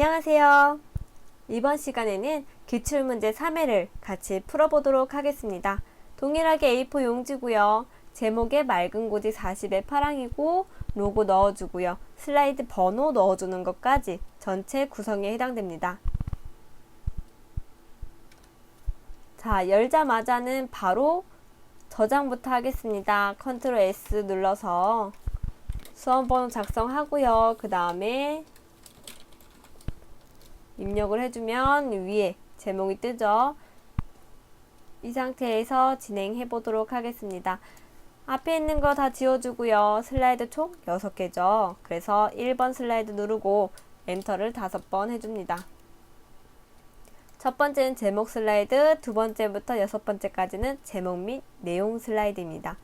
안녕하세요. 이번 시간에는 기출문제 3회를 같이 풀어보도록 하겠습니다. 동일하게 A4 용지고요. 제목에 맑은 고지 40의 파랑이고 로고 넣어주고요. 슬라이드 번호 넣어주는 것까지 전체 구성에 해당됩니다. 자, 열자마자는 바로 저장부터 하겠습니다. 컨트롤 S 눌러서 수험번호 작성하고요. 그 다음에 입력을 해주면 위에 제목이 뜨죠. 이 상태에서 진행해 보도록 하겠습니다. 앞에 있는 거 다 지워주고요. 슬라이드 총 6개죠. 그래서 1번 슬라이드 누르고 엔터를 5번 해줍니다. 첫 번째는 제목 슬라이드, 두 번째부터 6번째까지는 제목 및 내용 슬라이드입니다.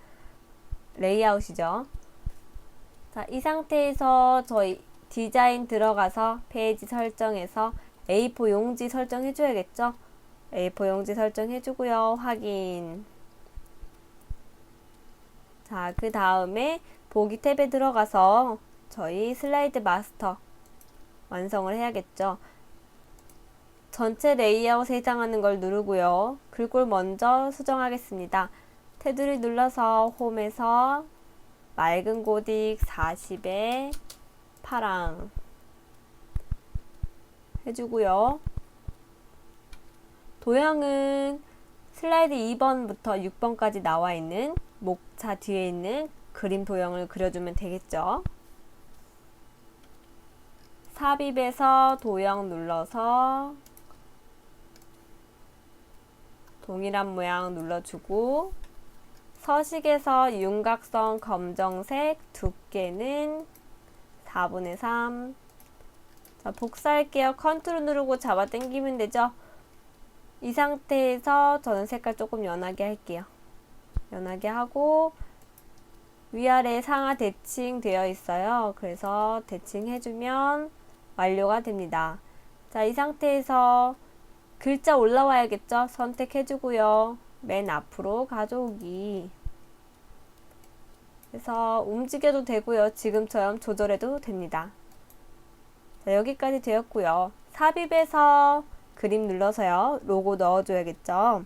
레이아웃이죠. 자, 이 상태에서 저희 디자인 들어가서 페이지 설정에서 A4 용지 설정해 줘야겠죠. A4 용지 설정해 주고요. 확인. 자, 그 다음에 보기 탭에 들어가서 저희 슬라이드 마스터 완성을 해야겠죠. 전체 레이아웃에 해당하는 걸 누르고요. 글꼴 먼저 수정하겠습니다. 테두리 눌러서 홈에서 맑은 고딕 40에 파랑 해주고요. 도형은 슬라이드 2번부터 6번까지 나와 있는 목차 뒤에 있는 그림 도형을 그려주면 되겠죠. 삽입에서 도형 눌러서 동일한 모양 눌러주고 서식에서 윤곽선 검정색 두께는 4분의 3. 자, 복사할게요. 컨트롤 누르고 잡아 당기면 되죠. 이 상태에서 저는 색깔 조금 연하게 할게요. 연하게 하고 위아래 상하 대칭 되어 있어요. 그래서 대칭 해주면 완료가 됩니다. 자, 이 상태에서 글자 올라와야겠죠. 선택해주고요. 맨 앞으로 가져오기. 그래서 움직여도 되고요. 지금처럼 조절해도 됩니다. 자, 여기까지 되었고요. 삽입에서 그림 눌러서요. 로고 넣어줘야겠죠.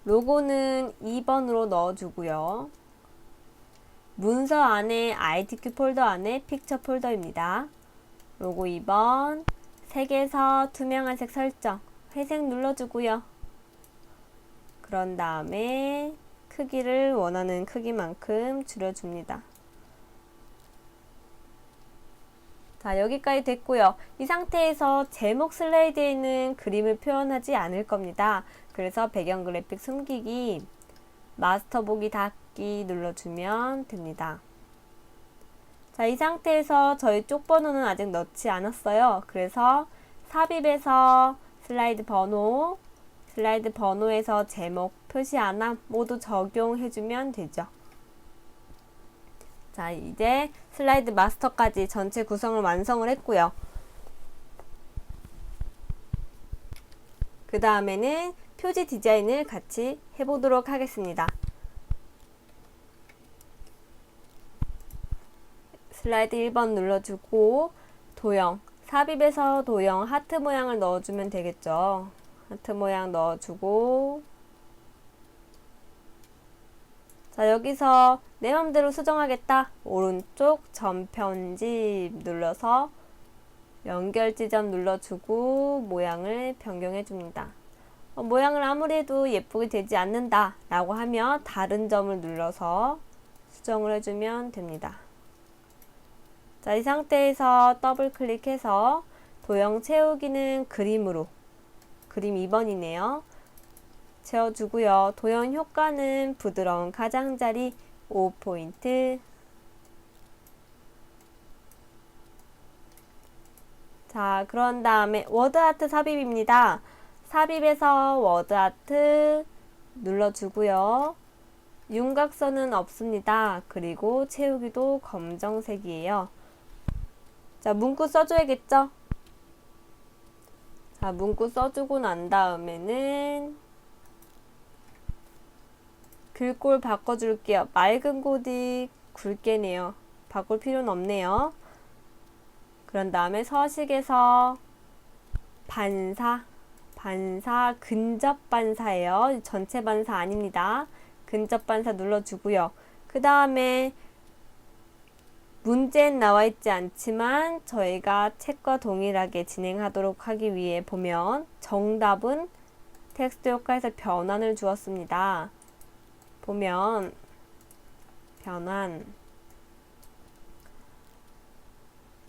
로고는 2번으로 넣어주고요. 문서 안에 ITQ 폴더 안에 픽처 폴더입니다. 로고 2번 색에서 투명한 색 설정 회색 눌러주고요. 그런 다음에 크기를 원하는 크기만큼 줄여줍니다. 자, 여기까지 됐고요. 이 상태에서 제목 슬라이드에 있는 그림을 표현하지 않을 겁니다. 그래서 배경 그래픽 숨기기, 마스터 보기 닫기 눌러주면 됩니다. 자, 이 상태에서 저희 쪽 번호는 아직 넣지 않았어요. 그래서 삽입에서 슬라이드 번호에서 제목, 표시 안함 모두 적용해주면 되죠. 자, 이제 슬라이드 마스터까지 전체 구성을 완성을 했고요. 그 다음에는 표지 디자인을 같이 해보도록 하겠습니다. 슬라이드 1번 눌러주고 도형, 삽입에서 도형 하트 모양을 넣어주면 되겠죠. 하트 모양 넣어주고 자, 여기서 내 맘대로 수정하겠다. 오른쪽 전편집 눌러서 연결 지점 눌러주고 모양을 변경해 줍니다. 모양을 아무리 해도 예쁘게 되지 않는다 라고 하면 다른 점을 눌러서 수정을 해주면 됩니다. 자, 이 상태에서 더블 클릭해서 도형 채우기는 그림으로 그림 2번이네요. 채워주고요. 도형 효과는 부드러운 가장자리 5포인트. 자, 그런 다음에 워드아트 삽입입니다. 삽입에서 워드아트 눌러주고요. 윤곽선은 없습니다. 그리고 채우기도 검정색이에요. 자, 문구 써줘야겠죠? 자, 문구 써주고 난 다음에는 글꼴 바꿔줄게요. 맑은 고딕 굵게네요. 바꿀 필요는 없네요. 그런 다음에 서식에서 반사 근접 반사예요. 전체 반사 아닙니다. 근접 반사 눌러주고요. 그 다음에 문제엔 나와 있지 않지만 저희가 책과 동일하게 진행하도록 하기 위해 보면 정답은 텍스트 효과에서 변환을 주었습니다. 보면 변환.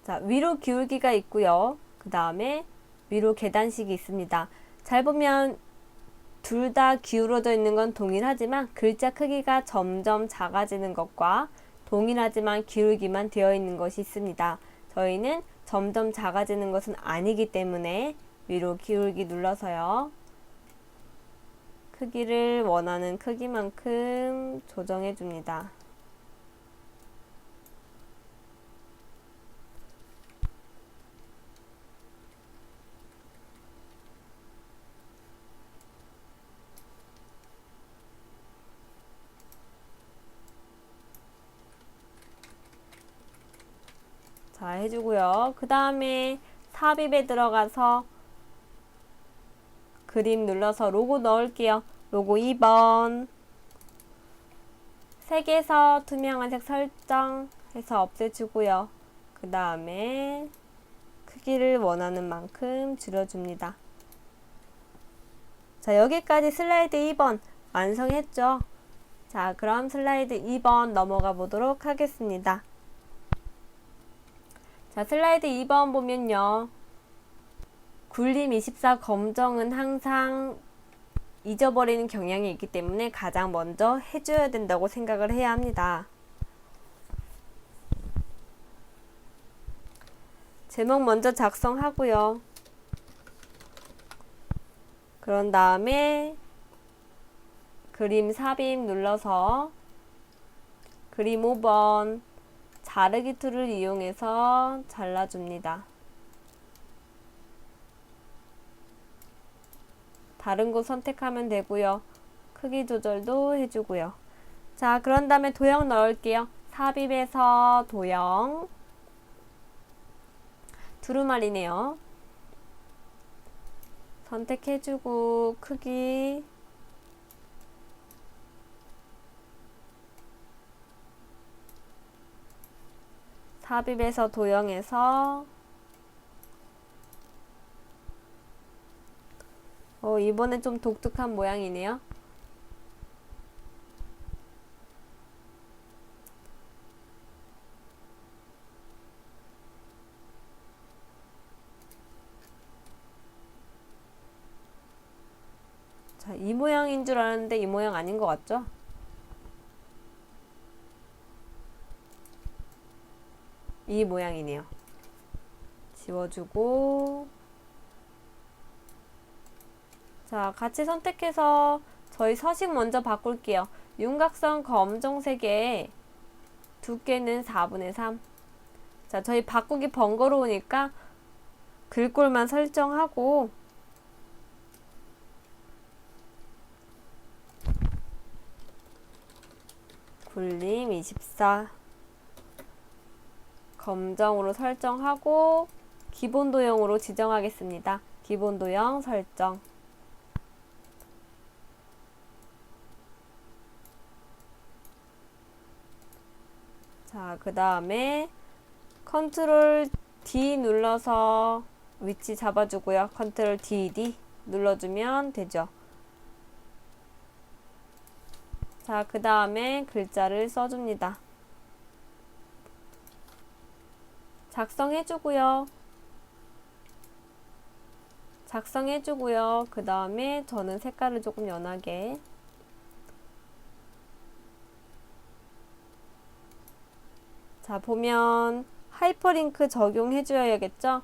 자, 위로 기울기가 있고요. 그 다음에 위로 계단식이 있습니다. 잘 보면 둘 다 기울어져 있는 건 동일하지만 글자 크기가 점점 작아지는 것과 동일하지만 기울기만 되어 있는 것이 있습니다. 저희는 점점 작아지는 것은 아니기 때문에 위로 기울기 눌러서요. 크기를 원하는 크기만큼 조정해 줍니다. 자, 해주고요. 그 다음에 삽입에 들어가서 그림 눌러서 로고 넣을게요. 로고 2번. 색에서 투명한 색 설정해서 없애주고요. 그 다음에 크기를 원하는 만큼 줄여줍니다. 자, 여기까지 슬라이드 2번 완성했죠? 자, 그럼 슬라이드 2번 넘어가 보도록 하겠습니다. 자, 슬라이드 2번 보면요. 굴림24 검정은 항상 잊어버리는 경향이 있기 때문에 가장 먼저 해줘야 된다고 생각을 해야 합니다. 제목 먼저 작성하고요. 그런 다음에 그림 삽입 눌러서 그림 5번 자르기 툴을 이용해서 잘라줍니다. 다른 곳 선택하면 되고요. 크기 조절도 해주고요. 자, 그런 다음에 도형 넣을게요. 삽입에서 도형 두루마리네요. 선택해주고 크기 삽입에서 도형에서 이번엔 좀 독특한 모양이네요. 자, 이 모양인 줄 알았는데 이 모양 아닌 것 같죠? 이 모양이네요. 지워주고 자, 같이 선택해서 저희 서식 먼저 바꿀게요. 윤곽선 검정색에 두께는 4분의 3. 자, 저희 바꾸기 번거로우니까 글꼴만 설정하고 굴림 24 검정으로 설정하고 기본 도형으로 지정하겠습니다. 기본 도형 설정. 자, 그 다음에 컨트롤 D 눌러서 위치 잡아주고요. 컨트롤 DD 눌러주면 되죠. 자, 그 다음에 글자를 써줍니다. 작성해주고요. 그 다음에 저는 색깔을 조금 연하게 자, 보면 하이퍼링크 적용해줘야겠죠?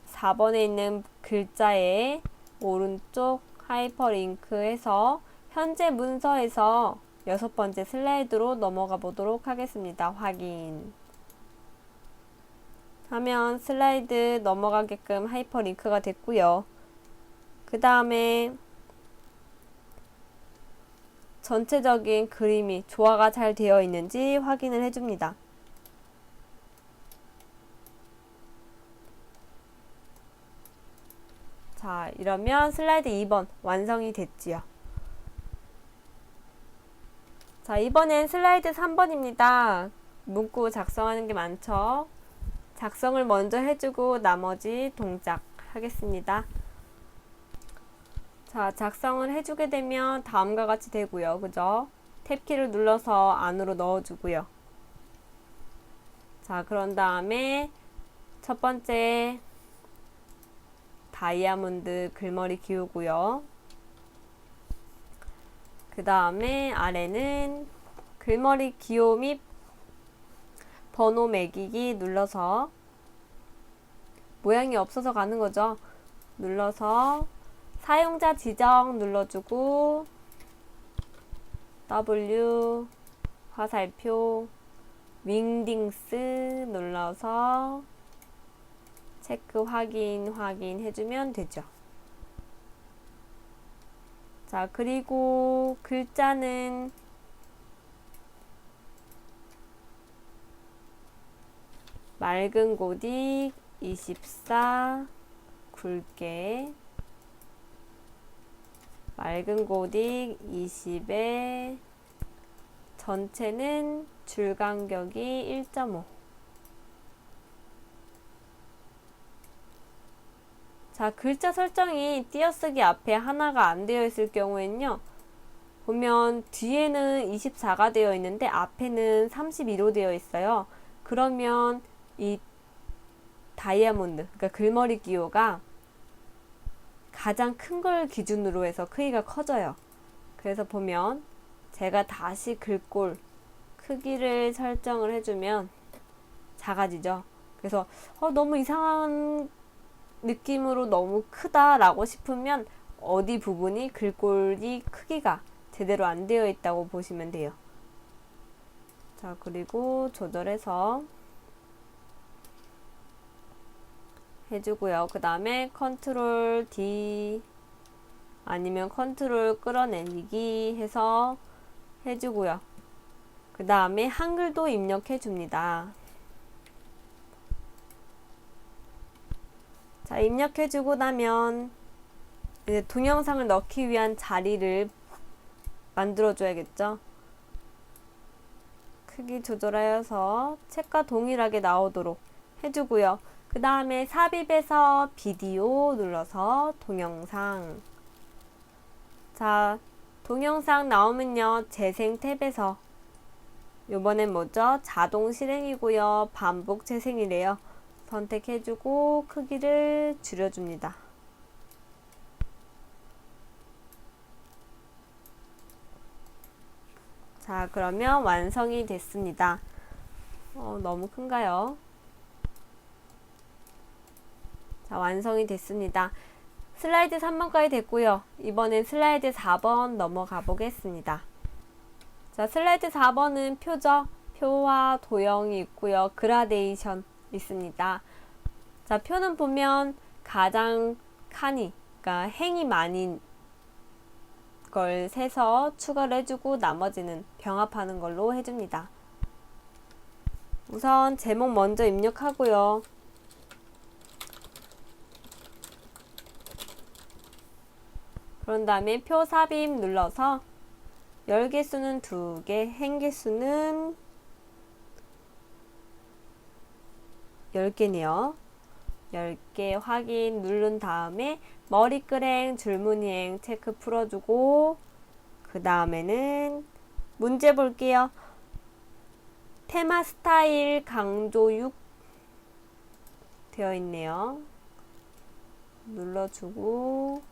4번에 있는 글자에 오른쪽 하이퍼링크해서 현재 문서에서 6번째 슬라이드로 넘어가 보도록 하겠습니다. 확인 하면 슬라이드 넘어가게끔 하이퍼링크가 됐고요. 그 다음에 전체적인 그림이 조화가 잘 되어 있는지 확인을 해줍니다. 자, 이러면 슬라이드 2번 완성이 됐지요. 자, 이번엔 슬라이드 3번입니다. 문구 작성하는 게 많죠? 작성을 먼저 해주고 나머지 동작 하겠습니다. 자, 작성을 해주게 되면 다음과 같이 되고요. 그죠? 탭키를 눌러서 안으로 넣어주고요. 자, 그런 다음에 첫 번째 다이아몬드 글머리 기우고요. 그 다음에 아래는 글머리 기호 및 번호 매기기 눌러서 모양이 없어서 가는 거죠. 눌러서 사용자 지정 눌러주고 W 화살표 윙딩스 눌러서 체크 확인해주면 되죠. 자, 그리고 글자는 맑은 고딕 24 굵게 맑은 고딕 20에 전체는 줄 간격이 1.5. 자, 글자 설정이 띄어쓰기 앞에 하나가 안 되어 있을 경우에는요, 보면 뒤에는 24가 되어 있는데 앞에는 32로 되어 있어요. 그러면 이 다이아몬드, 그러니까 글머리 기호가 가장 큰 걸 기준으로 해서 크기가 커져요. 그래서 보면 제가 다시 글꼴 크기를 설정을 해주면 작아지죠. 그래서 너무 이상한 느낌으로 너무 크다라고 싶으면 어디 부분이 글꼴이 크기가 제대로 안 되어 있다고 보시면 돼요. 자, 그리고 조절해서 해주고요. 그 다음에 컨트롤 D 아니면 컨트롤 끌어내리기 해서 해주고요. 그 다음에 한글도 입력해 줍니다. 자, 입력해주고 나면 이제 동영상을 넣기 위한 자리를 만들어줘야겠죠. 크기 조절하여서 책과 동일하게 나오도록 해주고요. 그 다음에 삽입에서 비디오 눌러서 동영상. 자, 동영상 나오면요, 재생 탭에서 요번엔 뭐죠? 자동 실행이고요. 반복 재생이래요. 선택해주고 크기를 줄여줍니다. 자, 그러면 완성이 됐습니다. 너무 큰가요? 자, 완성이 됐습니다. 슬라이드 3번까지 됐고요. 이번엔 슬라이드 4번 넘어가 보겠습니다. 자, 슬라이드 4번은 표죠. 표와 도형이 있고요. 그라데이션 있습니다. 자, 표는 보면 가장 칸이, 그러니까 행이 많은 걸 세서 추가를 해주고 나머지는 병합하는 걸로 해줍니다. 우선 제목 먼저 입력하고요. 그런 다음에 표 삽입 눌러서 열 개수는 2개, 행 개수는 10개네요. 10개 확인 누른 다음에 머리글행, 줄무늬행 체크 풀어주고 그 다음에는 문제 볼게요. 테마 스타일 강조 6 되어 있네요. 눌러주고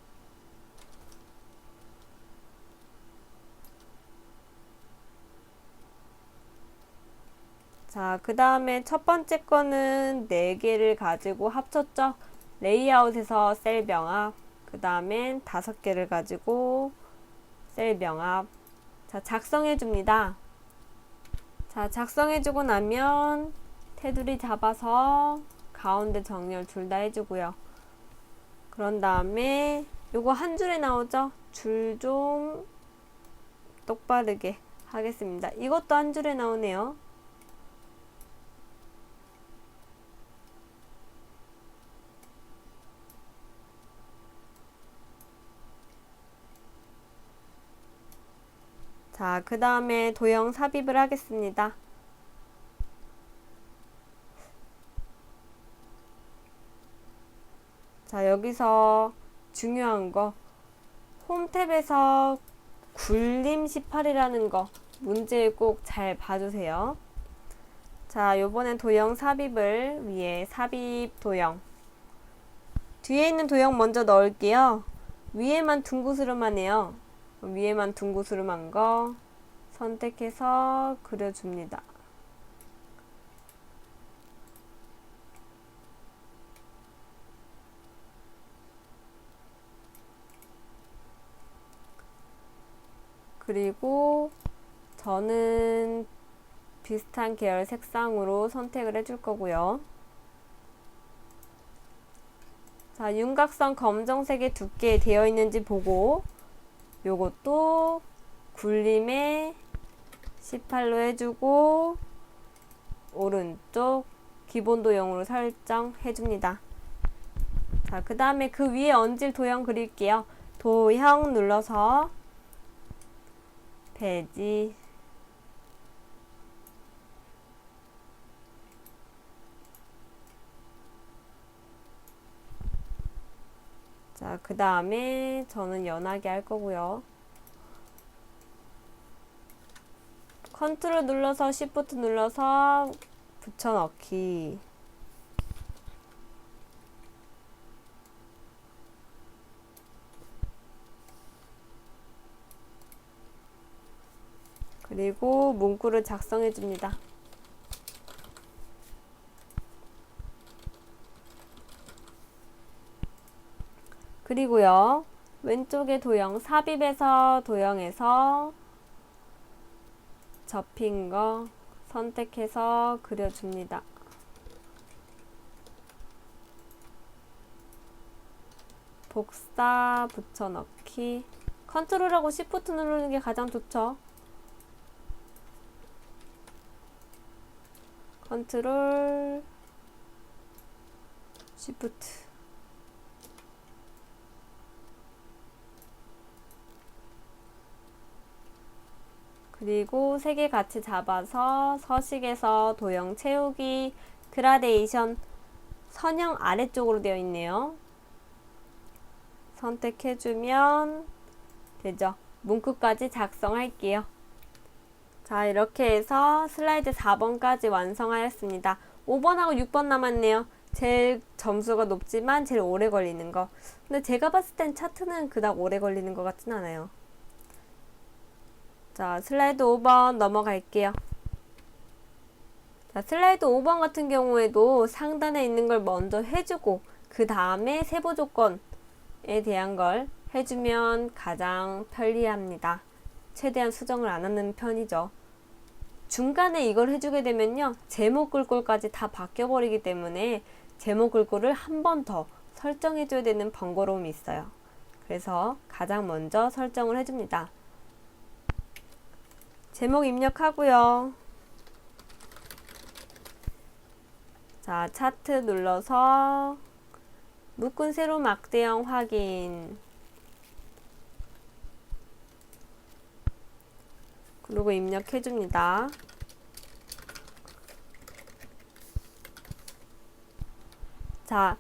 자, 그 다음에 첫 번째 거는 4개를 가지고 합쳤죠. 레이아웃에서 셀 병합, 그 다음엔 5개를 가지고 셀 병합. 자, 작성해 줍니다. 자, 작성해 주고 나면 테두리 잡아서 가운데 정렬 둘 다 해주고요. 그런 다음에 요거 한 줄에 나오죠. 줄 좀 똑바르게 하겠습니다. 이것도 한 줄에 나오네요. 자, 그 다음에 도형 삽입을 하겠습니다. 자, 여기서 중요한 거 홈 탭에서 굴림 18이라는 거 문제 꼭 잘 봐주세요. 자, 요번엔 도형 삽입을 위해 삽입 도형 뒤에 있는 도형 먼저 넣을게요. 위에만 둥구스름만 해요. 위에만 둥구스름한 거 선택해서 그려줍니다. 그리고 저는 비슷한 계열 색상으로 선택을 해줄 거고요. 자, 윤곽선 검정색의 두께 되어 있는지 보고 요것도 굴림에 18로 해주고 오른쪽 기본 도형으로 설정해 줍니다. 자, 그 다음에 그 위에 얹을 도형 그릴게요. 도형 눌러서 배지 자, 그 다음에 저는 연하게 할 거고요. 컨트롤 눌러서 시프트 눌러서 붙여넣기. 그리고 문구를 작성해 줍니다. 그리고요, 왼쪽에 도형 삽입에서 도형에서 접힌 거 선택해서 그려줍니다. 복사 붙여넣기. 컨트롤하고 시프트 누르는 게 가장 좋죠. 컨트롤 시프트. 그리고 세 개 같이 잡아서 서식에서 도형 채우기 그라데이션 선형 아래쪽으로 되어 있네요. 선택해주면 되죠. 문구까지 작성할게요. 자, 이렇게 해서 슬라이드 4번까지 완성하였습니다. 5번하고 6번 남았네요. 제일 점수가 높지만 제일 오래 걸리는 거. 근데 제가 봤을 땐 차트는 그닥 오래 걸리는 것 같진 않아요. 자, 슬라이드 5번 넘어갈게요. 자, 슬라이드 5번 같은 경우에도 상단에 있는 걸 먼저 해주고 그 다음에 세부 조건에 대한 걸 해주면 가장 편리합니다. 최대한 수정을 안 하는 편이죠. 중간에 이걸 해주게 되면요, 제목 글꼴까지 다 바뀌어버리기 때문에 제목 글꼴을 한 번 더 설정해줘야 되는 번거로움이 있어요. 그래서 가장 먼저 설정을 해줍니다. 제목 입력하고요. 자, 차트 눌러서 묶은 세로 막대형 확인. 그리고 입력해줍니다. 자,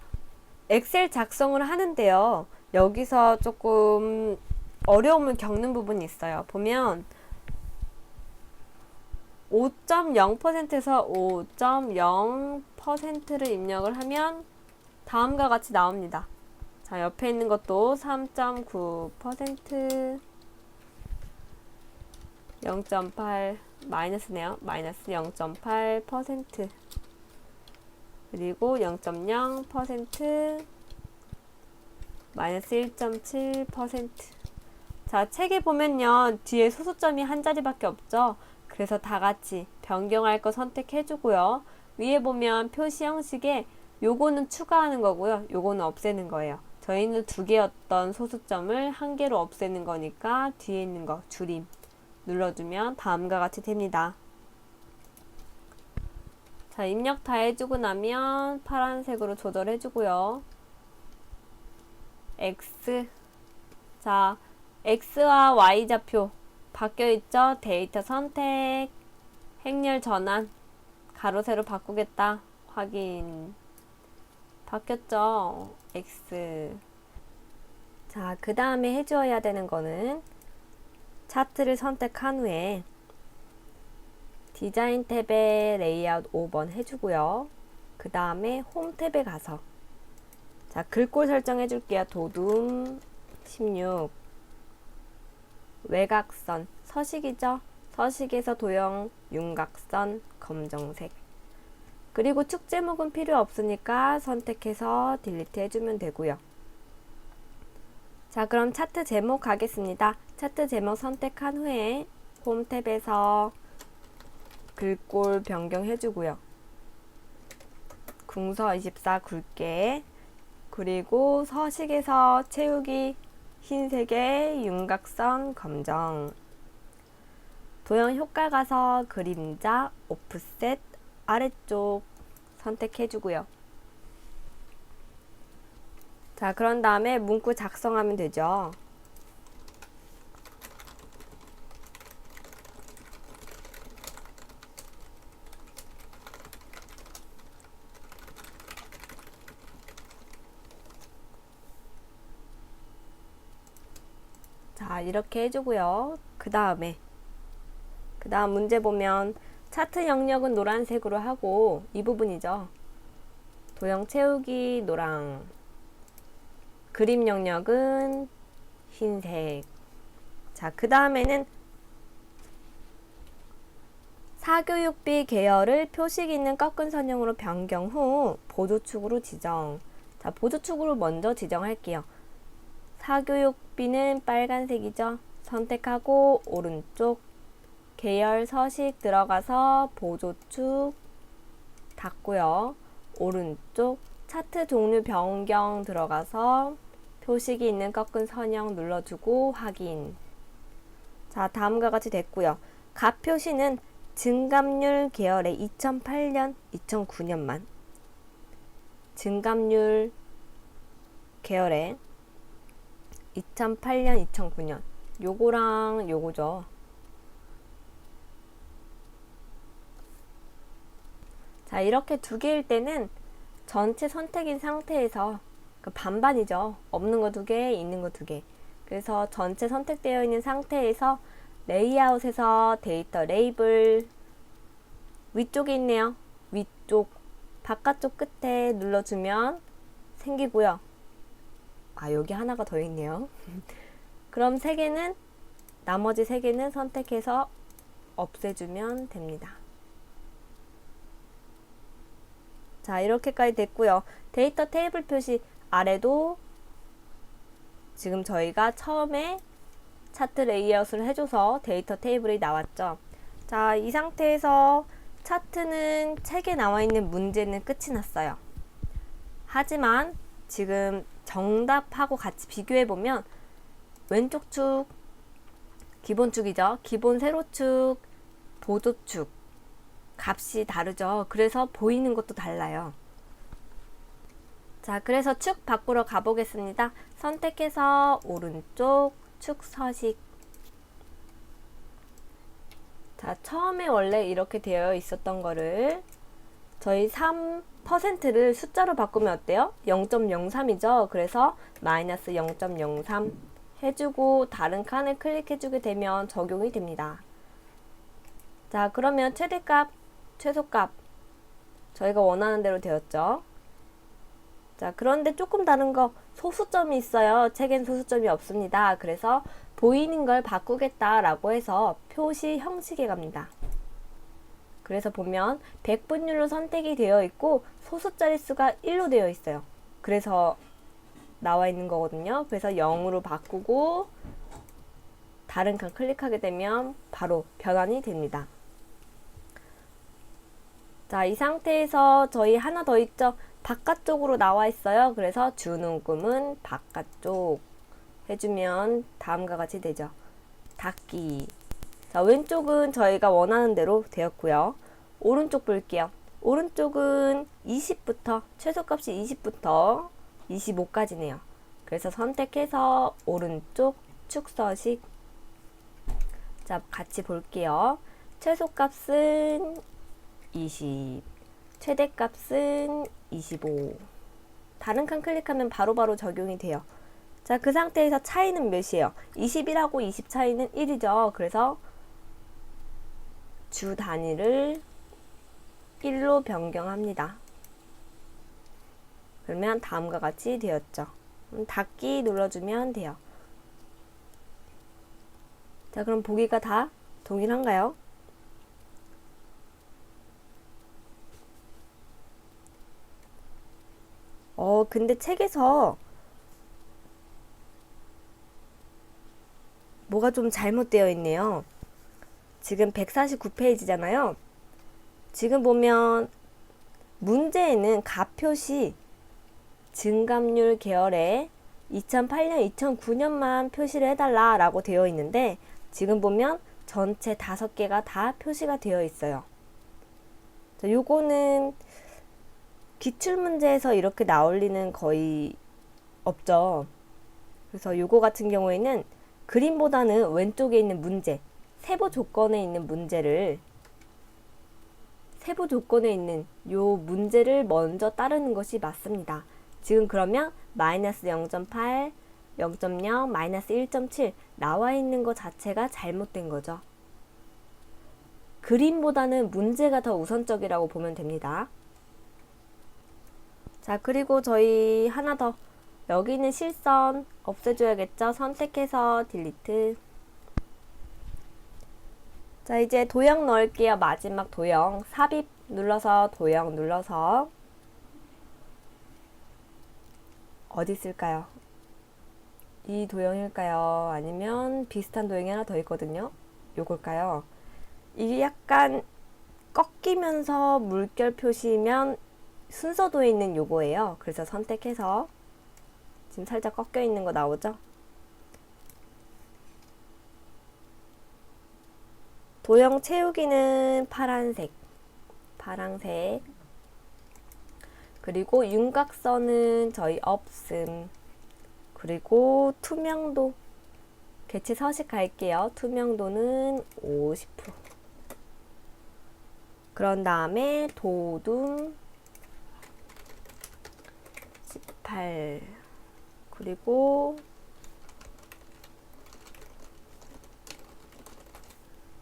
엑셀 작성을 하는데요. 여기서 조금 어려움을 겪는 부분이 있어요. 보면 5.0%에서 5.0%를 입력을 하면 다음과 같이 나옵니다. 자, 옆에 있는 것도 3.9%, 0.8, 마이너스네요. 마이너스 0.8%, 그리고 0.0%, 마이너스 1.7%. 자, 책에 보면요, 뒤에 소수점이 한 자리밖에 없죠. 그래서 다 같이 변경할 거 선택해주고요. 위에 보면 표시 형식에 요거는 추가하는 거고요. 요거는 없애는 거예요. 저희는 2개였던 소수점을 1개로 없애는 거니까 뒤에 있는 거 줄임 눌러주면 다음과 같이 됩니다. 자, 입력 다 해주고 나면 파란색으로 조절해주고요. X. 자, X와 Y 좌표 바뀌어 있죠? 데이터 선택, 행렬 전환, 가로 세로 바꾸겠다. 확인. 바뀌었죠? X. 자, 그 다음에 해주어야 되는 거는 차트를 선택한 후에 디자인 탭에 레이아웃 5번 해주고요. 그 다음에 홈 탭에 가서 자, 글꼴 설정해 줄게요. 도둠 16 외곽선 서식이죠. 서식에서 도형 윤곽선 검정색. 그리고 축 제목은 필요 없으니까 선택해서 딜리트 해주면 되고요. 자, 그럼 차트 제목 가겠습니다. 차트 제목 선택한 후에 홈 탭에서 글꼴 변경해주고요. 궁서 24 굵게, 그리고 서식에서 채우기 흰색의 윤곽선 검정, 도형 효과 가서 그림자 오프셋 아래쪽 선택해주고요. 자, 그런 다음에 문구 작성하면 되죠. 자, 이렇게 해주고요. 그 다음 문제 보면 차트 영역은 노란색으로 하고 이 부분이죠. 도형 채우기 노랑, 그림 영역은 흰색. 자, 그 다음에는 사교육비 계열을 표식 있는 꺾은 선형으로 변경 후 보조축으로 지정. 자, 보조축으로 먼저 지정할게요. 사교육비는 빨간색이죠. 선택하고 오른쪽 계열 서식 들어가서 보조축 닫고요. 오른쪽 차트 종류 변경 들어가서 표식이 있는 꺾은 선형 눌러주고 확인. 자, 다음과 같이 됐고요. 값 표시는 증감률 계열의 2008년, 2009년만. 증감률 계열의 2008년, 2009년. 요거랑 요거죠. 자, 이렇게 두 개일 때는 전체 선택인 상태에서 그 반반이죠. 없는 거 두 개, 있는 거 두 개. 그래서 전체 선택되어 있는 상태에서 레이아웃에서 데이터 레이블 위쪽에 있네요. 위쪽 바깥쪽 끝에 눌러주면 생기고요. 아, 여기 하나가 더 있네요. 그럼 나머지 세 개는 선택해서 없애주면 됩니다. 자, 이렇게까지 됐고요. 데이터 테이블 표시 아래도 지금 저희가 처음에 차트 레이아웃을 해줘서 데이터 테이블이 나왔죠. 자, 이 상태에서 차트는 책에 나와 있는 문제는 끝이 났어요. 하지만 지금 정답하고 같이 비교해보면 왼쪽 축 기본축이죠. 기본 세로축, 보조축 값이 다르죠. 그래서 보이는 것도 달라요. 자, 그래서 축 바꾸러 가보겠습니다. 선택해서 오른쪽 축 서식. 자, 처음에 원래 이렇게 되어 있었던 거를 저희 3%를 숫자로 바꾸면 어때요? 0.03이죠. 그래서 마이너스 0.03 해주고 다른 칸을 클릭해주게 되면 적용이 됩니다. 자, 그러면 최대값, 최소값 저희가 원하는 대로 되었죠. 자, 그런데 조금 다른 거 소수점이 있어요. 책엔 소수점이 없습니다. 그래서 보이는 걸 바꾸겠다라고 해서 표시 형식에 갑니다. 그래서 보면 100분율로 선택이 되어 있고 소수 자릿수가 1로 되어 있어요. 그래서 나와 있는 거거든요. 그래서 0으로 바꾸고 다른 칸 클릭하게 되면 바로 변환이 됩니다. 자, 이 상태에서 저희 하나 더 있죠. 바깥쪽으로 나와 있어요. 그래서 주는 꿈은 바깥쪽 해주면 다음과 같이 되죠. 닫기. 자, 왼쪽은 저희가 원하는 대로 되었고요. 오른쪽 볼게요. 오른쪽은 20부터 최소값이 20부터 25까지네요. 그래서 선택해서 오른쪽 축서식. 자, 같이 볼게요. 최소값은 20, 최대값은 25. 다른 칸 클릭하면 바로바로 적용이 돼요. 자, 그 상태에서 차이는 몇이에요? 21하고 20 차이는 1이죠. 그래서 주 단위를 1로 변경합니다. 그러면 다음과 같이 되었죠. 닫기 눌러주면 돼요. 자, 그럼 보기가 다 동일한가요? 근데 책에서 뭐가 좀 잘못되어 있네요. 지금 149페이지잖아요. 지금 보면 문제에는 가표시 증감률 계열에 2008년, 2009년만 표시를 해달라 라고 되어 있는데 지금 보면 전체 5개가 다 표시가 되어 있어요. 자, 요거는 기출문제에서 이렇게 나올 리는 거의 없죠. 그래서 요거 같은 경우에는 그림보다는 왼쪽에 있는 문제, 세부 조건에 있는 문제를 세부 조건에 있는 요 문제를 먼저 따르는 것이 맞습니다. 지금 그러면 마이너스 0.8, 0.0, 마이너스 1.7 나와 있는 것 자체가 잘못된 거죠. 그림보다는 문제가 더 우선적이라고 보면 됩니다. 자, 그리고 저희 하나 더. 여기 있는 실선 없애줘야겠죠? 선택해서 딜리트. 자, 이제 도형 넣을게요. 마지막 도형. 삽입 눌러서 도형 눌러서 어디 있을까요? 이 도형일까요? 아니면 비슷한 도형이 하나 더 있거든요. 요걸까요? 이게 약간 꺾이면서 물결 표시면 순서도에 있는 요거예요. 그래서 선택해서 지금 살짝 꺾여 있는 거 나오죠? 도형 채우기는 파란색, 그리고 윤곽선은 저희 없음, 그리고 투명도 개체 서식 갈게요. 투명도는 50%. 그런 다음에 도둠 18, 그리고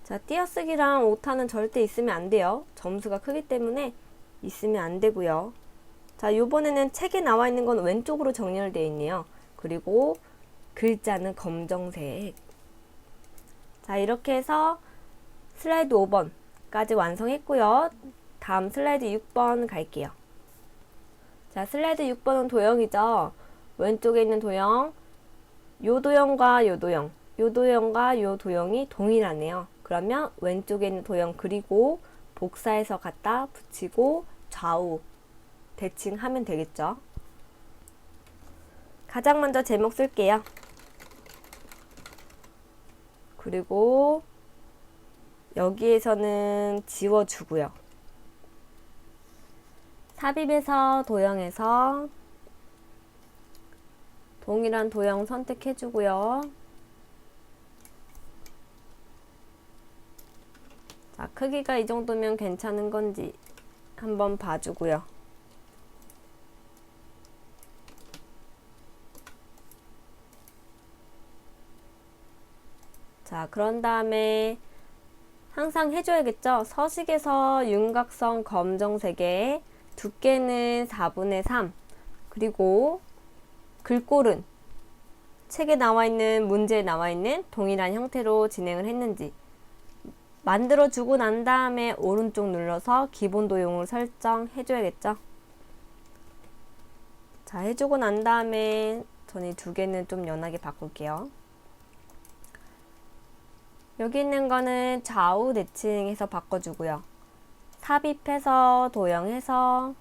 자, 띄어쓰기랑 오타는 절대 있으면 안 돼요. 점수가 크기 때문에 있으면 안 되고요. 자, 요번에는 책에 나와 있는 건 왼쪽으로 정렬되어 있네요. 그리고 글자는 검정색. 자, 이렇게 해서 슬라이드 5번까지 완성했고요. 다음 슬라이드 6번 갈게요. 자, 슬라이드 6번은 도형이죠. 왼쪽에 있는 도형, 요 도형과 요 도형, 요 도형과 요 도형이 동일하네요. 그러면 왼쪽에 있는 도형 그리고 복사해서 갖다 붙이고 좌우 대칭하면 되겠죠. 가장 먼저 제목 쓸게요. 그리고 여기에서는 지워주고요. 삽입에서 도형에서 동일한 도형 선택해주고요. 자, 크기가 이 정도면 괜찮은 건지 한번 봐주고요. 자, 그런 다음에 항상 해줘야겠죠? 서식에서 윤곽선 검정색에 두께는 4분의 3, 그리고 글꼴은 책에 나와 있는 문제에 나와 있는 동일한 형태로 진행을 했는지 만들어 주고 난 다음에 오른쪽 눌러서 기본 도형을 설정해 줘야겠죠. 자, 해주고 난 다음에 저는 이 두 개는 좀 연하게 바꿀게요. 여기 있는 거는 좌우 대칭해서 바꿔주고요. 삽입해서 도형해서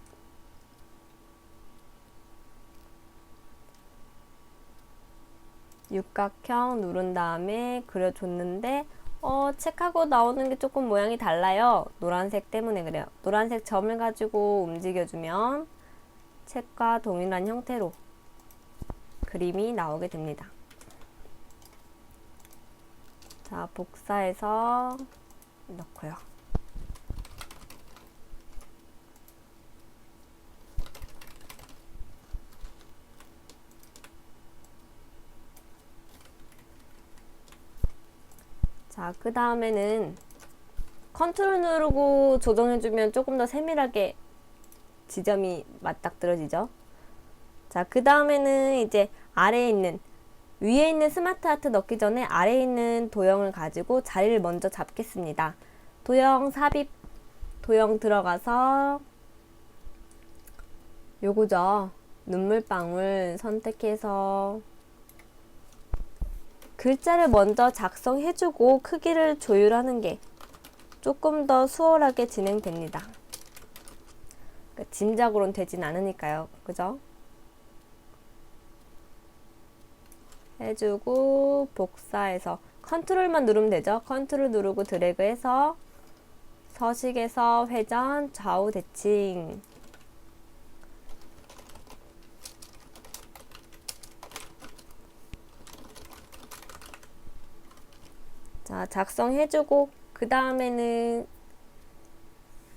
육각형 누른 다음에 그려줬는데 책하고 나오는 게 조금 모양이 달라요. 노란색 때문에 그래요. 노란색 점을 가지고 움직여주면 책과 동일한 형태로 그림이 나오게 됩니다. 자, 복사해서 넣고요. 자, 그 다음에는 컨트롤 누르고 조정해주면 조금 더 세밀하게 지점이 맞닥뜨려지죠. 자, 그 다음에는 이제 아래에 있는, 위에 있는 스마트 아트 넣기 전에 아래에 있는 도형을 가지고 자리를 먼저 잡겠습니다. 도형 삽입, 도형 들어가서 요거죠. 눈물방울 선택해서 글자를 먼저 작성해주고 크기를 조율하는 게 조금 더 수월하게 진행됩니다. 그러니까 짐작으로는 되진 않으니까요. 그죠? 해주고 복사해서 컨트롤만 누르면 되죠. 컨트롤 누르고 드래그해서 서식에서 회전, 좌우 대칭. 자, 작성해주고 그 다음에는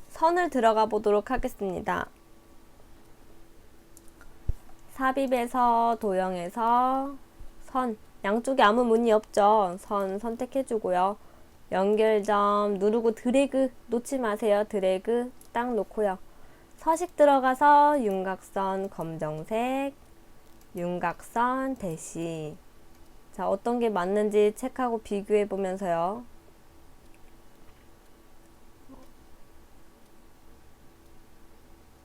선을 들어가 보도록 하겠습니다. 삽입에서 도형에서 선, 양쪽에 아무 무늬 없죠. 선 선택해주고요. 연결점 누르고 드래그 놓지 마세요. 드래그 딱 놓고요. 서식 들어가서 윤곽선 검정색, 윤곽선 대시. 자, 어떤 게 맞는지 체크하고 비교해 보면서요.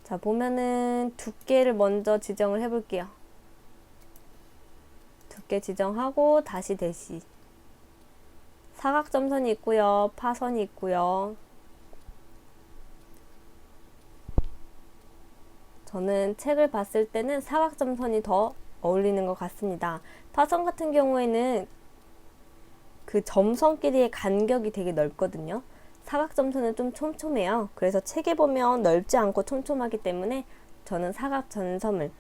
자, 보면은 두께를 먼저 지정을 해 볼게요. 두께 지정하고 다시 대시. 사각점선이 있고요. 파선이 있고요. 저는 책을 봤을 때는 사각점선이 더 어울리는 것 같습니다. 파선 같은 경우에는 그 점선끼리의 간격이 되게 넓거든요. 사각점선은 좀 촘촘해요. 그래서 책에 보면 넓지 않고 촘촘하기 때문에 저는 사각점선을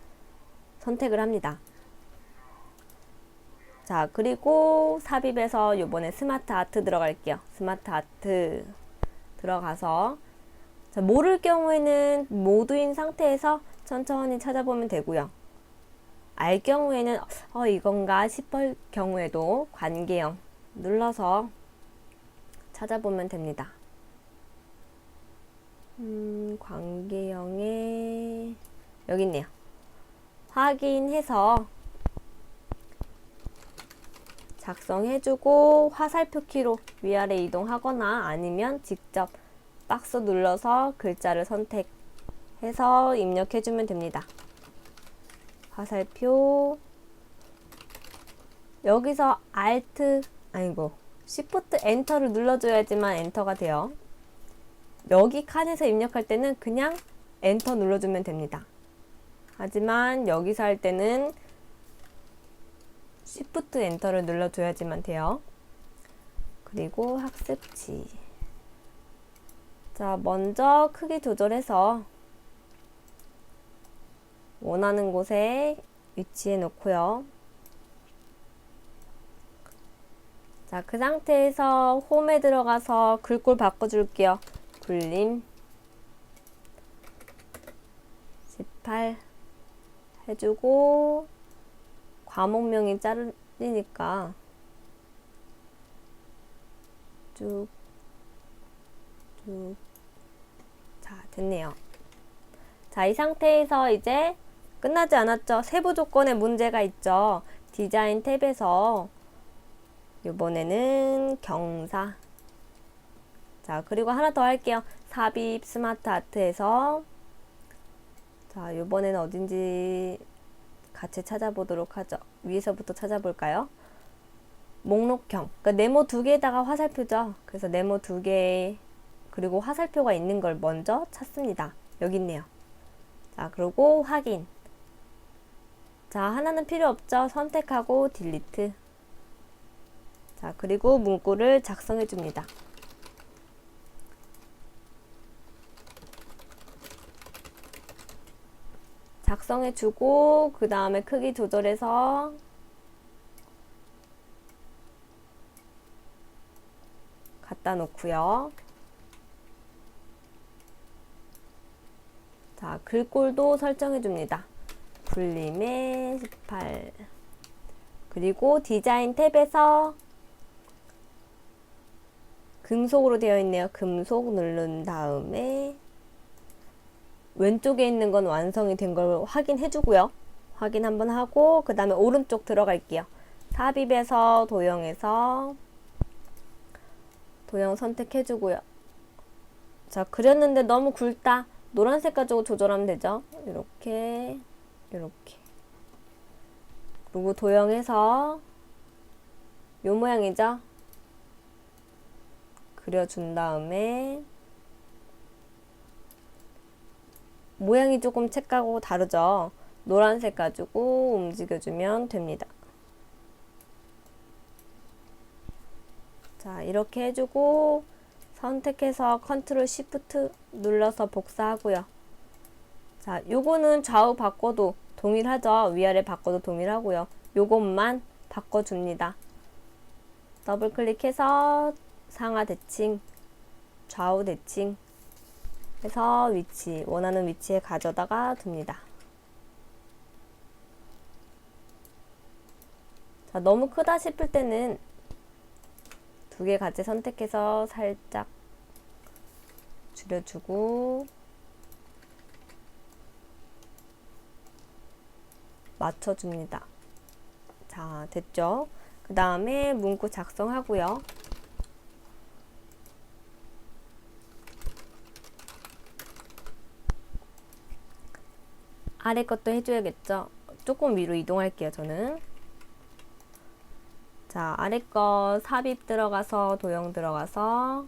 선택을 합니다. 자, 그리고 삽입에서 요번에 스마트 아트 들어갈게요. 스마트 아트 들어가서 자, 모를 경우에는 모두인 상태에서 천천히 찾아보면 되고요. 알 경우에는 이건가 싶을 경우에도 관계형 눌러서 찾아보면 됩니다. 관계형에 여기 있네요. 확인해서 작성해주고 화살표 키로 위아래 이동하거나 아니면 직접 박스 눌러서 글자를 선택해서 입력해주면 됩니다. 화살표 여기서 Shift 엔터를 눌러줘야지만 엔터가 돼요. 여기 칸에서 입력할 때는 그냥 엔터 눌러주면 됩니다. 하지만 여기서 할 때는 Shift 엔터를 눌러줘야지만 돼요. 그리고 학습지. 자, 먼저 크기 조절해서 원하는 곳에 위치해 놓고요. 자, 그 상태에서 홈에 들어가서 글꼴 바꿔줄게요. 굴림 18 해주고 과목명이 자르니까 쭉 자, 됐네요. 자, 이 상태에서 이제 끝나지 않았죠. 세부 조건에 문제가 있죠. 디자인 탭에서 이번에는 경사. 자, 그리고 하나 더 할게요. 삽입 스마트 아트에서 자, 이번에는 어딘지 같이 찾아보도록 하죠. 위에서부터 찾아볼까요? 목록형. 그러니까 네모 두 개에다가 화살표죠. 그래서 네모 두 개 그리고 화살표가 있는 걸 먼저 찾습니다. 여기 있네요. 자, 그리고 확인. 자, 하나는 필요 없죠. 선택하고 딜리트. 자, 그리고 문구를 작성해 줍니다. 작성해 주고 그 다음에 크기 조절해서 갖다 놓고요. 자, 글꼴도 설정해 줍니다. 불림의 18. 그리고 디자인 탭에서 금속으로 되어 있네요. 금속 누른 다음에 왼쪽에 있는 건 완성이 된 걸 확인해 주고요. 확인 한번 하고 그 다음에 오른쪽 들어갈게요. 삽입에서 도형에서 도형 선택해 주고요. 자, 그렸는데 너무 굵다. 노란색 가지고 조절하면 되죠. 이렇게 이렇게. 그리고 도형해서 요 모양이죠. 그려준 다음에 모양이 조금 책하고 다르죠. 노란색 가지고 움직여주면 됩니다. 자, 이렇게 해주고 선택해서 컨트롤 시프트 눌러서 복사하고요. 자, 요거는 좌우 바꿔도 동일하죠. 위아래 바꿔도 동일하고요. 요것만 바꿔줍니다. 더블 클릭해서 상하 대칭, 좌우 대칭 해서 위치, 원하는 위치에 가져다가 둡니다. 자, 너무 크다 싶을 때는 두 개 같이 선택해서 살짝 줄여주고 맞춰줍니다. 자, 됐죠? 그 다음에 문구 작성하고요. 아래 것도 해줘야겠죠? 조금 위로 이동할게요, 저는. 자, 아래 거 삽입 들어가서 도형 들어가서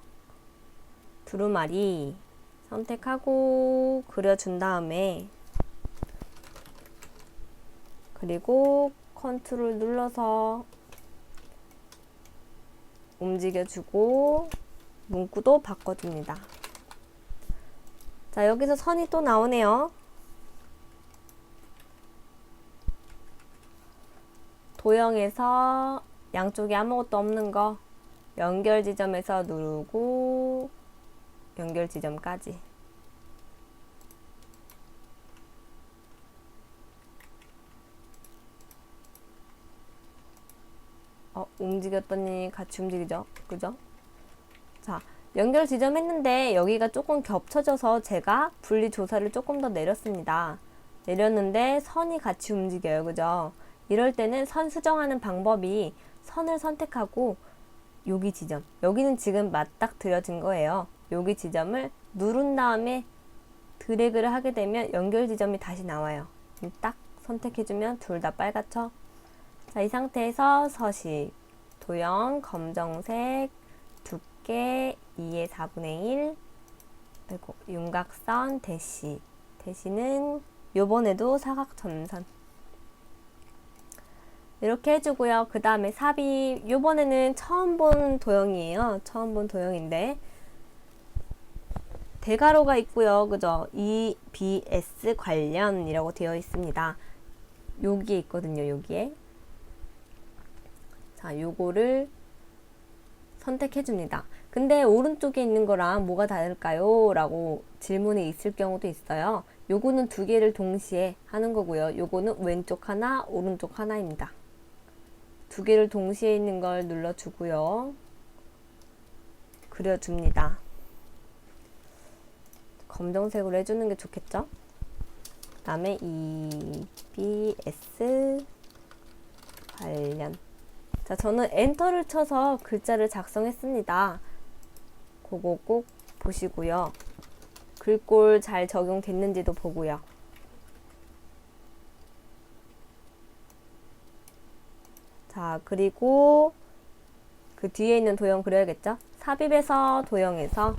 두루마리 선택하고 그려준 다음에 그리고 컨트롤 눌러서 움직여주고 문구도 바꿔줍니다. 자, 여기서 선이 또 나오네요. 도형에서 양쪽에 아무것도 없는 거 연결 지점에서 누르고 연결 지점까지. 움직였더니 같이 움직이죠. 그죠? 자, 연결 지점 했는데 여기가 조금 겹쳐져서 제가 분리 조사를 조금 더 내렸습니다. 내렸는데 선이 같이 움직여요. 그죠? 이럴 때는 선 수정하는 방법이 선을 선택하고 여기 지점, 여기는 지금 맞닥뜨려진 거예요. 여기 지점을 누른 다음에 드래그를 하게 되면 연결 지점이 다시 나와요. 딱 선택해주면 둘 다 빨갛죠? 자, 이 상태에서 서식, 도형, 검정색, 두께 2의 4분의 1, 그리고 윤곽선, 대시. 대시는 요번에도 사각전선. 이렇게 해주고요. 그 다음에 삽입, 요번에는 처음 본 도형이에요. 처음 본 도형인데 대괄호가 있고요. 그죠? EBS 관련이라고 되어 있습니다. 여기에 있거든요. 여기에. 자, 요거를 선택해 줍니다. 근데 오른쪽에 있는 거랑 뭐가 다를까요? 라고 질문이 있을 경우도 있어요. 요거는 두 개를 동시에 하는 거고요. 요거는 왼쪽 하나, 오른쪽 하나입니다. 두 개를 동시에 있는 걸 눌러주고요. 그려줍니다. 검정색으로 해주는 게 좋겠죠? 그 다음에 EBS 관련. 자, 저는 엔터를 쳐서 글자를 작성했습니다. 그거 꼭 보시고요. 글꼴 잘 적용됐는지도 보고요. 자, 그리고 그 뒤에 있는 도형 그려야겠죠? 삽입에서 도형에서.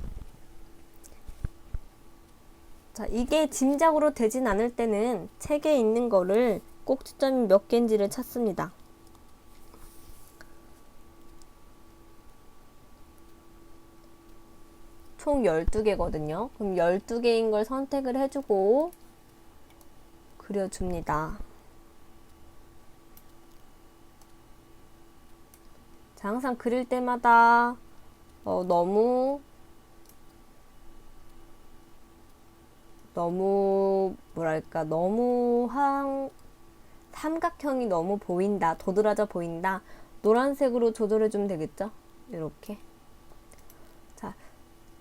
자, 이게 짐작으로 되진 않을 때는 책에 있는 거를 꼭지점이 몇 개인지를 찾습니다. 총 12개거든요. 그럼 12개인 걸 선택을 해주고 그려줍니다. 자, 항상 그릴 때마다 너무 뭐랄까, 너무 삼각형이 너무 보인다, 도드라져 보인다. 노란색으로 조절해주면 되겠죠? 이렇게. 자,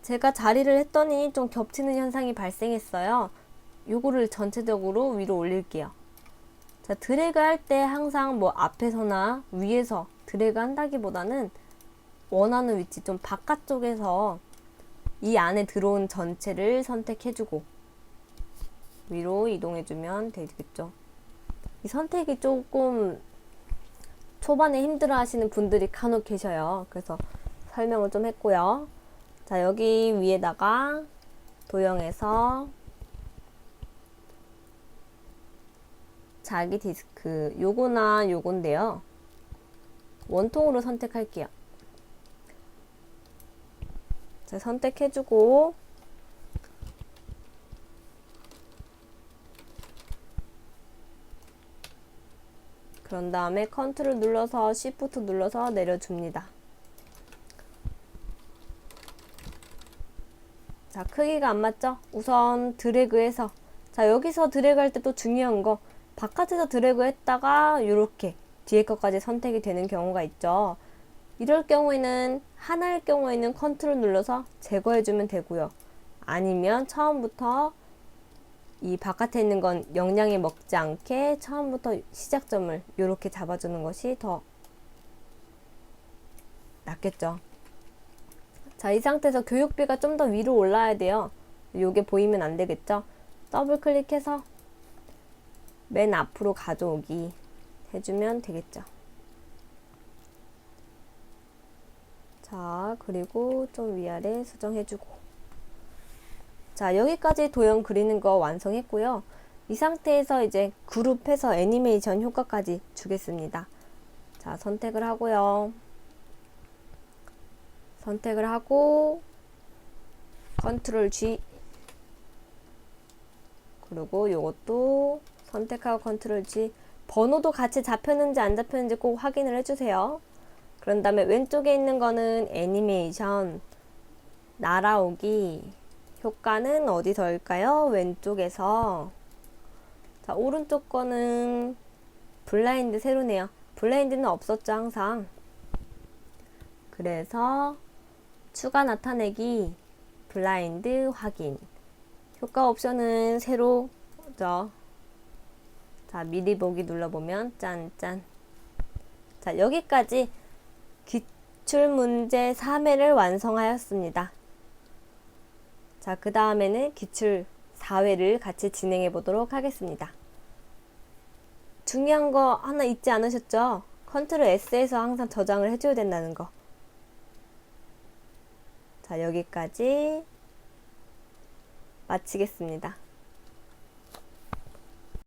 제가 자리를 했더니 좀 겹치는 현상이 발생했어요. 요거를 전체적으로 위로 올릴게요. 자, 드래그 할 때 항상 뭐 앞에서나 위에서 드래그 한다기보다는 원하는 위치 좀 바깥쪽에서 이 안에 들어온 전체를 선택해주고 위로 이동해주면 되겠죠. 이 선택이 조금 초반에 힘들어 하시는 분들이 간혹 계셔요. 그래서 설명을 좀 했고요. 자, 여기 위에다가 도형에서 자기 디스크, 요거나 요건데요. 원통으로 선택할게요. 자, 선택해주고 그런 다음에 컨트롤 눌러서 시프트 눌러서 내려줍니다. 자, 크기가 안 맞죠? 우선 드래그해서, 자, 여기서 드래그 할 때 또 중요한 거, 바깥에서 드래그 했다가 이렇게 뒤에 것까지 선택이 되는 경우가 있죠. 이럴 경우에는 하나일 경우에는 컨트롤 눌러서 제거해주면 되고요. 아니면 처음부터 이 바깥에 있는 건 영향에 먹지 않게 처음부터 시작점을 이렇게 잡아주는 것이 더 낫겠죠. 자, 이 상태에서 교육비가 좀 더 위로 올라야 돼요. 요게 보이면 안 되겠죠? 더블 클릭해서 맨 앞으로 가져오기 해주면 되겠죠. 자, 그리고 좀 위아래 수정해주고. 자, 여기까지 도형 그리는 거 완성했고요. 이 상태에서 이제 그룹해서 애니메이션 효과까지 주겠습니다. 자, 선택을 하고요. 선택을 하고 컨트롤 G, 그리고 요것도 선택하고 컨트롤 G, 번호도 같이 잡혔는지 안 잡혔는지 꼭 확인을 해주세요. 그런 다음에 왼쪽에 있는 거는 애니메이션 날아오기 효과는 어디서일까요? 왼쪽에서. 자, 오른쪽 거는 블라인드 새로네요. 블라인드는 없었죠, 항상. 그래서 추가 나타내기, 블라인드 확인. 효과 옵션은 새로죠. 자, 미리 보기 눌러보면 짠짠. 자, 여기까지 기출문제 3회를 완성하였습니다. 자, 그 다음에는 기출 4회를 같이 진행해 보도록 하겠습니다. 중요한 거 하나 잊지 않으셨죠? 컨트롤 S에서 항상 저장을 해줘야 된다는 거. 자, 여기까지 마치겠습니다.